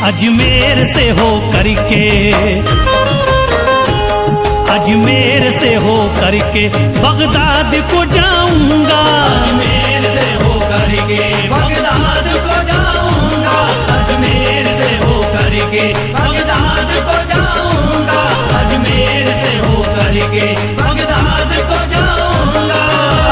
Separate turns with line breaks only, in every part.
अजमेर से हो करके, अजमेर से हो करके बगदाद को जाऊंगा,
अजमेर से हो करके बगदाद को जाऊंगा, अजमेर से हो करके बगदाद को जाऊंगा, अजमेर से हो करके बगदाद को जाऊंगा,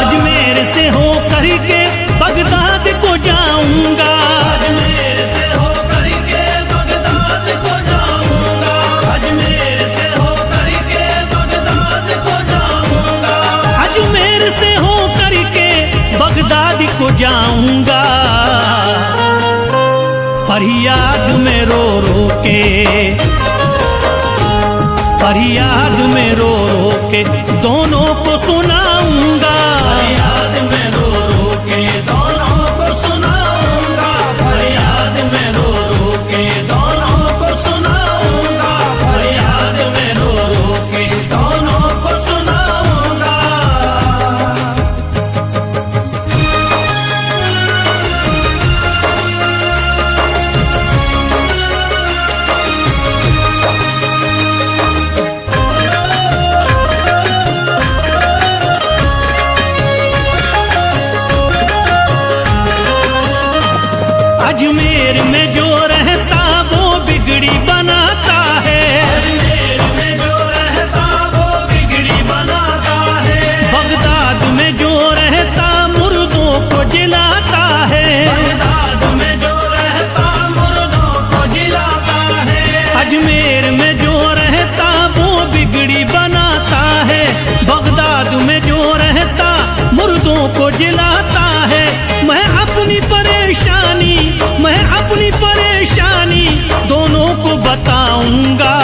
अजमेर से हो करके बगदाद को जाऊंगा,
अजमेर से हो करके बगदाद को जाऊंगा, अजमेर से हो करके बगदाद को जाऊंगा,
अजमेर से हो करके बगदाद को जाऊंगा। फरियाद में रो रो के, फरियाद में रो रो के दोनों को सुनाऊंगा,
फरियाद में रो रो के दोनों को सुनाऊंगा, फरियाद में रो रो के दोनों को सुनाऊंगा, फरियाद में रो रो के दोनों को सुनाऊंगा।
अजमेर में जो रहता वो बिगड़ी बनाता है,
अजमेर में जो रहता वो बिगड़ी बनाता है,
बगदाद में जो रहता मुर्दों को जिलाता है,
बगदाद में जो रहता मुर्दों को जिलाता है,
अजमेर में जो रहता वो बिगड़ी बनाता है, बगदाद में जो रहता मुर्दों को जिलाता है। मैं अपनी परेशानी, मैं अपनी परेशानी दोनों को बताऊंगा,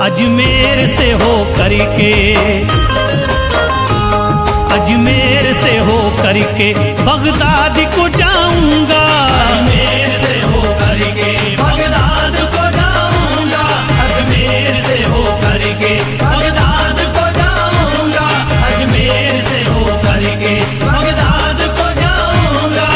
अजमेर से हो करके, अजमेर से हो करके बगदाद को जाऊंगा,
अजमेर से हो करके बगदाद को जाऊंगा, अजमेर से हो करके बगदाद को जाऊंगा, अजमेर से हो करके बगदाद को जाऊंगा।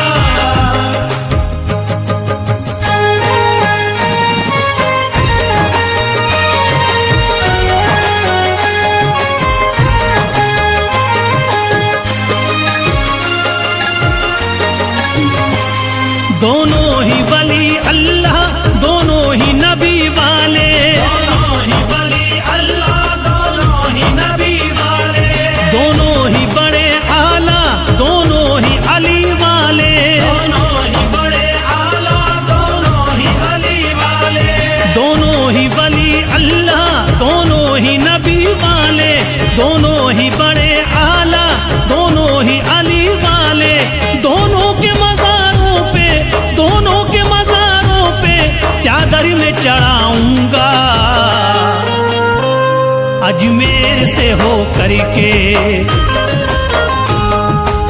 दोनों ही वली अल्लाह, दोनों ही नबी वाले,
दोनों ही वली अल्लाह, दोनों ही नबी वाले,
दोनों ही बड़े आला, दोनों ही अली वाले,
दोनों ही बड़े आला, दोनों ही अली वाले,
दोनों ही वली अल्लाह, दोनों ही नबी वाले, दोनों ही बड़े आला, दोनों ही अली वाले, दोनों के मज़ारों पे, दोनों के मज़ारों पे चादर में चढ़ाऊंगा, अजमेर से हो करके,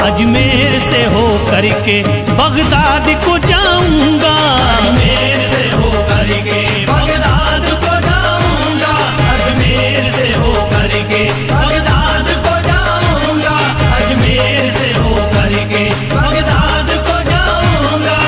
अजमेर से हो करके बगदाद को जाऊंगा,
अजमेर से हो करके बगदाद को जाऊंगा, अजमेर से हो करके बगदाद को जाऊंगा, अजमेर से हो करके बगदाद को जाऊंगा।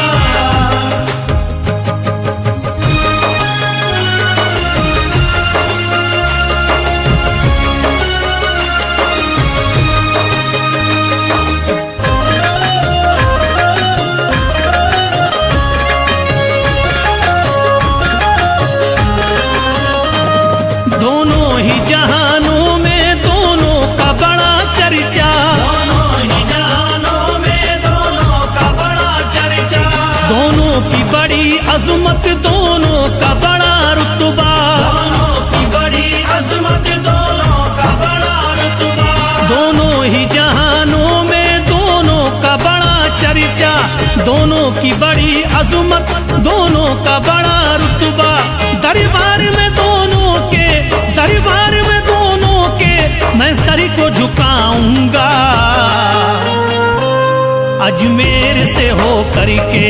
दोनों ही जहानों में दोनों का बड़ा चर्चा,
दोनों ही जहानों में दोनों का बड़ा चर्चा,
दोनों की बड़ी अजमत, दोनों का बड़ा रुतबा,
दोनों की बड़ी अजमत, दोनों का बड़ा रुतबा,
दोनों ही जहानों में दोनों का बड़ा चर्चा, दोनों की बड़ी अजमत, दोनों का बड़ा रुतबा, दरबार में दोनों के, दरबार में दोनों के मैं सर को झुकाऊंगा, अजमेर से हो करके,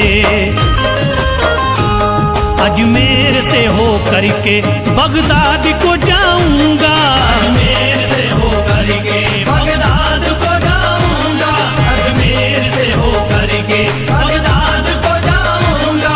अजमेर से हो करके बगदाद को जाऊंगा,
अजमेर से हो करके बगदाद को जाऊंगा, अजमेर से हो करके बगदाद को जाऊंगा,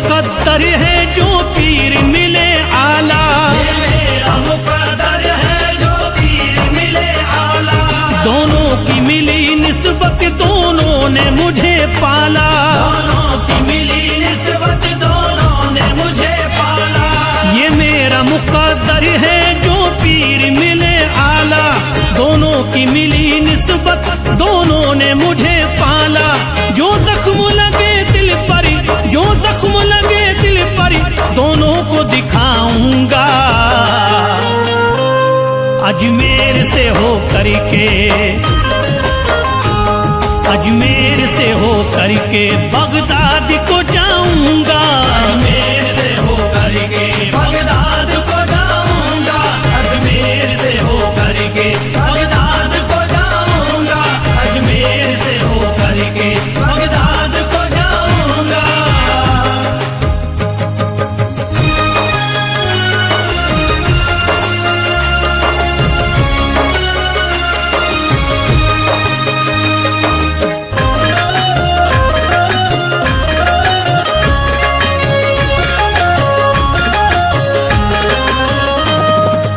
मुकद्दर है जो पीर मिले आला,
ये मेरा मुकद्दर है जो पीर मिले आला।
दोनों की मिली निस्बत दोनों ने मुझे पाला,
दोनों की मिली निस्बत दोनों ने मुझे पाला।
ये मेरा मुकद्दर है जो पीर मिले आला, दोनों की मिली निस्बत दोनों ने मुझे पाला। जो जख्म लगे दिल पर, जो जख्म लगे दिल पर, दोनों को दिखाऊंगा। अजमेर से हो करके, अजमेर से हो करके बगदाद को जाऊंगा।
अजमेर से हो करके बगदाद को जाऊंगा। अजमेर से हो करके बगदाद को जाऊंगा। अजमेर से हो करके बगदाद को जाऊंगा।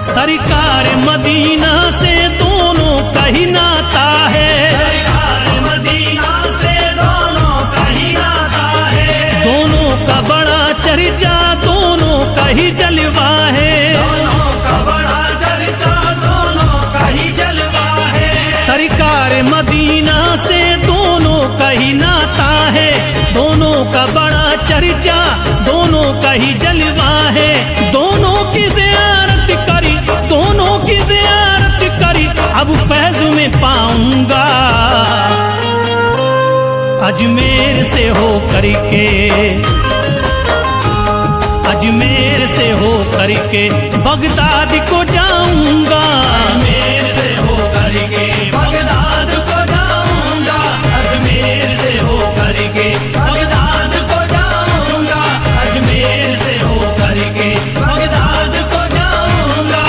सरकार मदीना से दोनों का ही नाता है,
सरकार मदीना से दोनों का ही नाता है।
दोनों का बड़ा चर्चा दोनों का ही जलवा है,
दोनों का बड़ा चर्चा दोनों का ही जलवा है।
सरकार मदीना से दोनों का ही नाता है, दोनों का बड़ा चर्चा दोनों का ही जलवा है। दोनों की ज़ियारत करी, दोनों की ज़ियारत करी, अब फैज़ में पाऊंगा। अजमेर से हो करके, अजमेर से हो करके बगदाद को जाऊंगा।
अजमेर से हो करके बगदाद को जाऊंगा। अजमेर से हो करके बगदाद को जाऊंगा। अजमेर से हो करके बगदाद को जाऊंगा।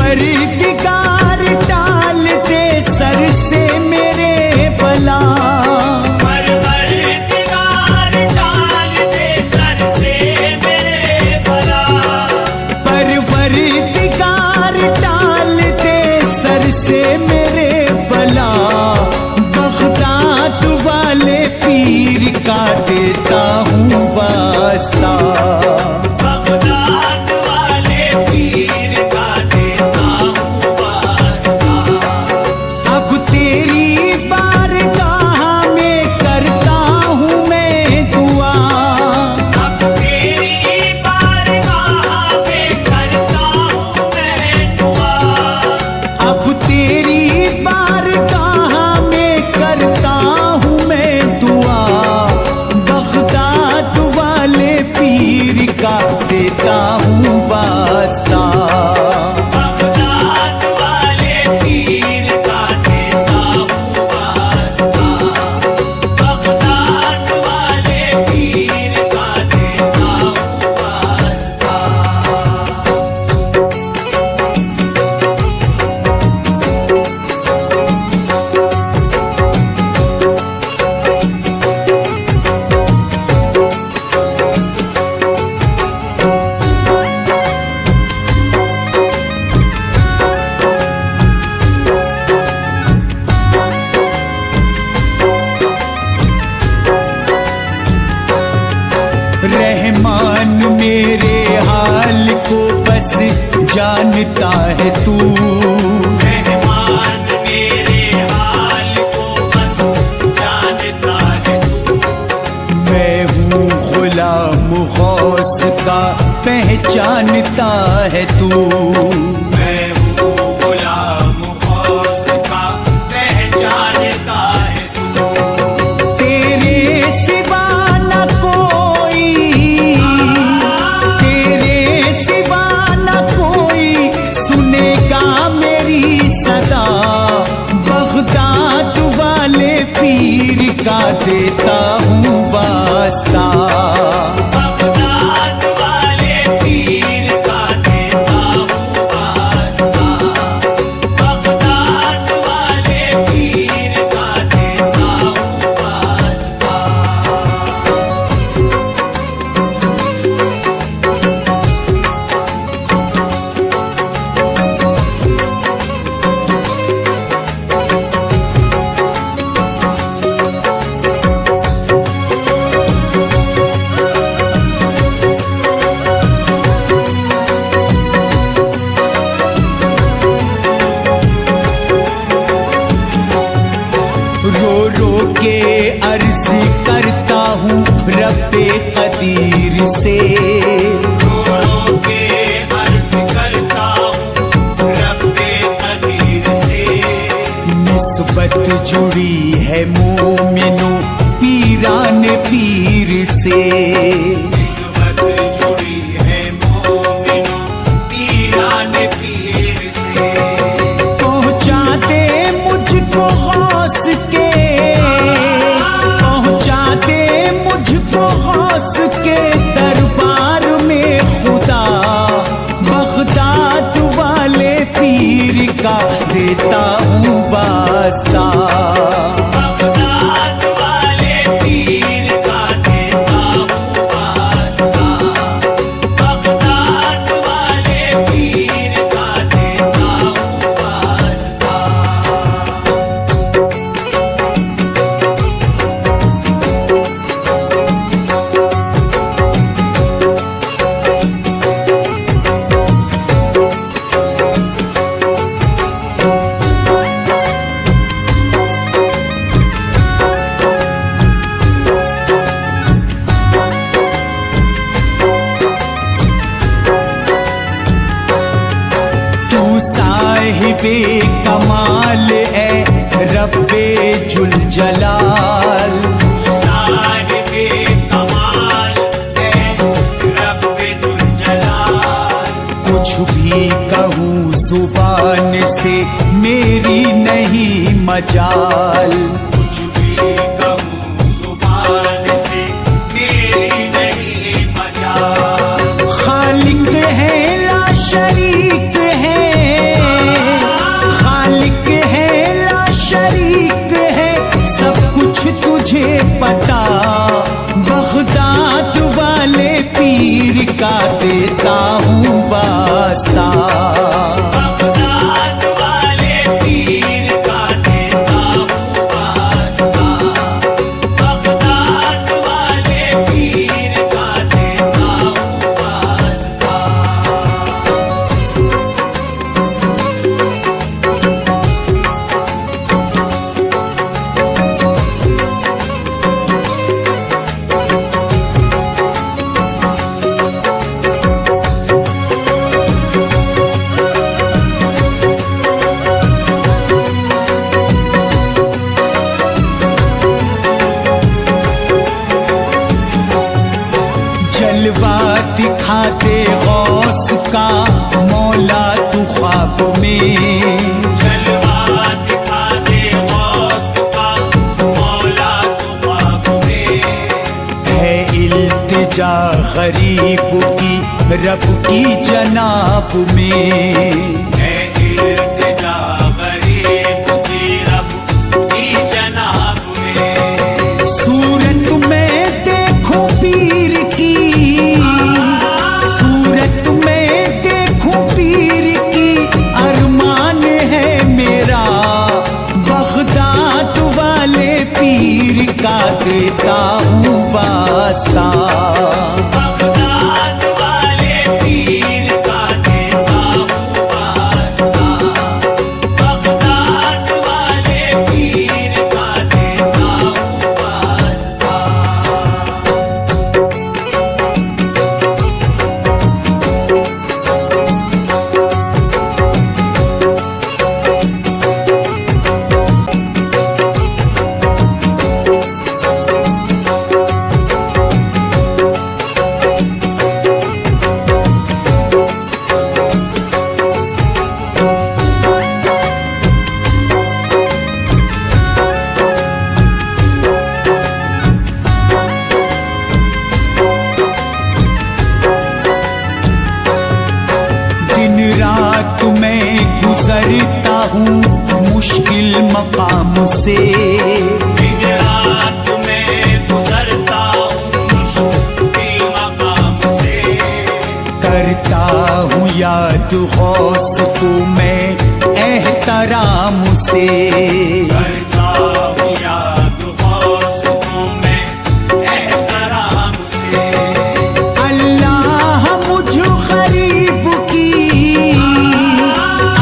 परवरदिगार टाल दे सर से मेरे बला,
परवरदिगार टाल दे सर से मेरे बला।
परवरदिगार टाल दे सर से मेरे बला। बगदाद वाले पीर का देता हूँ वास्ता,
बगदाद वाले पीर का देता हूँ वास्ता।
अब तेरी बारगाह में करता हूँ मैं दुआ।
अब तेरी बारगाह में करता हूँ मैं दुआ।
अब तेरी बारगाह में करता हूँ मैं दुआ। बगदाद वाले पीर का देता हूँ वास्ता।
बगदाद वाले पीर का देता हूँ वास्ता। बगदाद वाले पीर का देता हूँ वास्ता।
रहमान मेरे हाल को बस जानता है तू।
रहमान मेरे हाल को बस जानता है तू।
मैं हूँ गुलाम गौस का पहचानता है तू।
मैं हूँ गुलाम गौस का पहचानता है तू।
तेरे से देता हूँ वास्ता।
बगदाद वाले पीर का देता हूँ वास्ता। बगदाद वाले पीर का देता हूँ वास्ता।
रो रो के अर्ज करता हूँ रब्बे कदीर से।
रो के अर्ज करता हूँ रब्बे कदीर से।
निस्बत जुड़ी है मोमिनो पीरान पीर से।
निस्बत जुड़ी है मोमिनो पीरान पीर से।
पहुँचा दे मुझको हौस के, पहुँचा दे मुझको हौस के दरबार में खुदा। बगदाद वाले पीर का देता हूँ वास्ता।
बगदाद वाले पीर का देता हूँ वास्ता। बगदाद वाले पीर का देता हूँ वास्ता।
तू साहिबे कमाल है रब्बे जुल जलाल।
साहिबे कमाल है रब्बे जुल जलाल।
कुछ भी कहूँ जुबान से मेरी नहीं मजाल।
कुछ भी कहूँ जुबान से मेरी नहीं मजाल।
खालिक है ला शरीक है, खालिक है ला शरीक है, सब कुछ तुझे पता। बगदाद वाले पीर का देता हूँ वास्ता।
बगदाद वाले पीर का देता हूँ वास्ता। बगदाद वाले पीर का देता हूँ वास्ता।
जलवा दिखाते गौस का मौला तू ख्वाब में।
जलवा दिखा दे गौस का मौला तू ख्वाब में।
है इल्तिजा गरीब की रब की जनाब में।
है इल्तिजा गरीब की रब की जनाब में।
सूरत में देखो पीर की, सूरत में देखो पीर की, अरमान है मेरा। बगदाद वाले पीर का देता हूँ वास्ता।
बगदाद वाले पीर का देता हूँ वास्ता। बगदाद वाले पीर का देता हूँ वास्ता।
से।
दिन रात में गुजरता हूँ मुश्किल मकाम से।
करता हूँ याद गौस को मैं एहतराम से।
करता हूँ याद गौस को मैं एहतराम से।
अल्लाह मुझ गरीब की,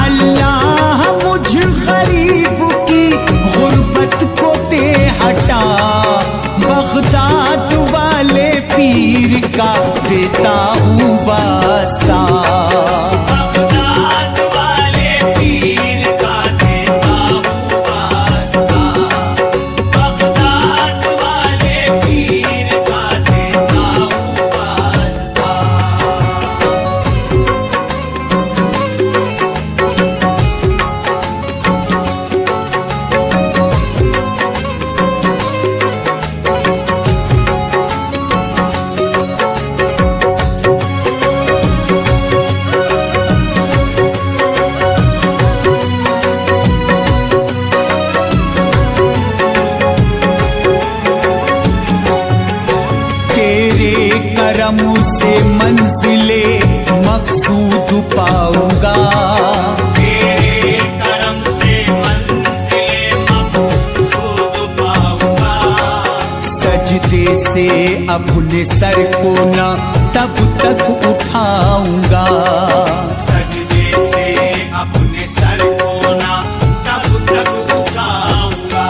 अल्लाह मुझ गरीब की गुर्बत को दे हटा। बगदाद वाले पीर का देता हूँ वास्ता।
बगदाद वाले पीर का देता हूँ वास्ता। बगदाद वाले पीर का देता हूँ वास्ता।
तेरे करम से मंजिले मकसूद पाऊंगा।
तेरे करम से मंजिले मकसूद पाऊंगा।
सजदे से अपने सर को न तब तक उठाऊंगा।
सजदे से अपने सर को ना तब तक उठाऊंगा।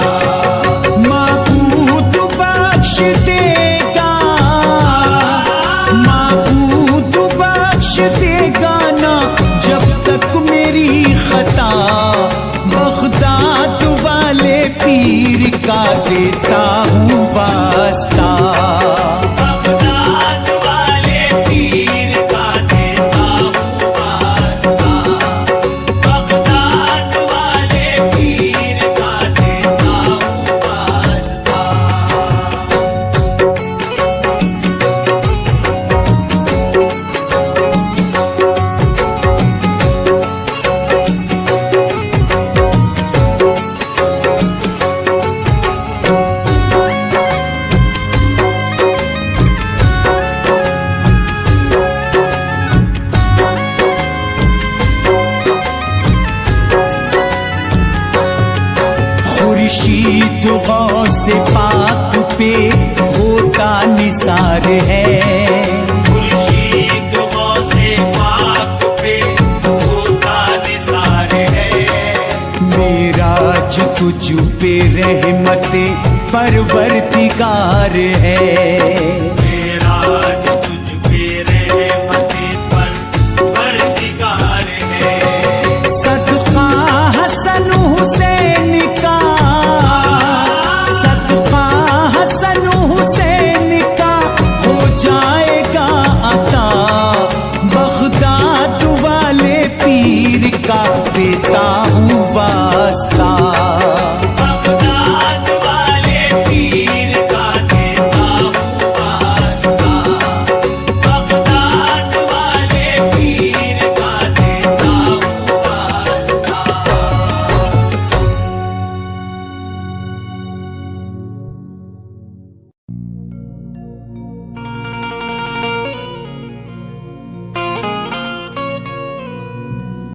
माबूद बख्श देगा, माबूद बख्श देगा ना जब तक मेरी खता। बगदाद वाले पीर का देता हूँ वास्ता।
बगदाद वाले पीर का देता हूँ वास्ता। बगदाद वाले पीर का देता हूँ वास्ता।
खुर्शीद गौस पाक पे होता निसार है।
खुर्शीद गौसे पाक पे होता निसार है।
मेराज तुझ पे रहमत परवरदिगार है।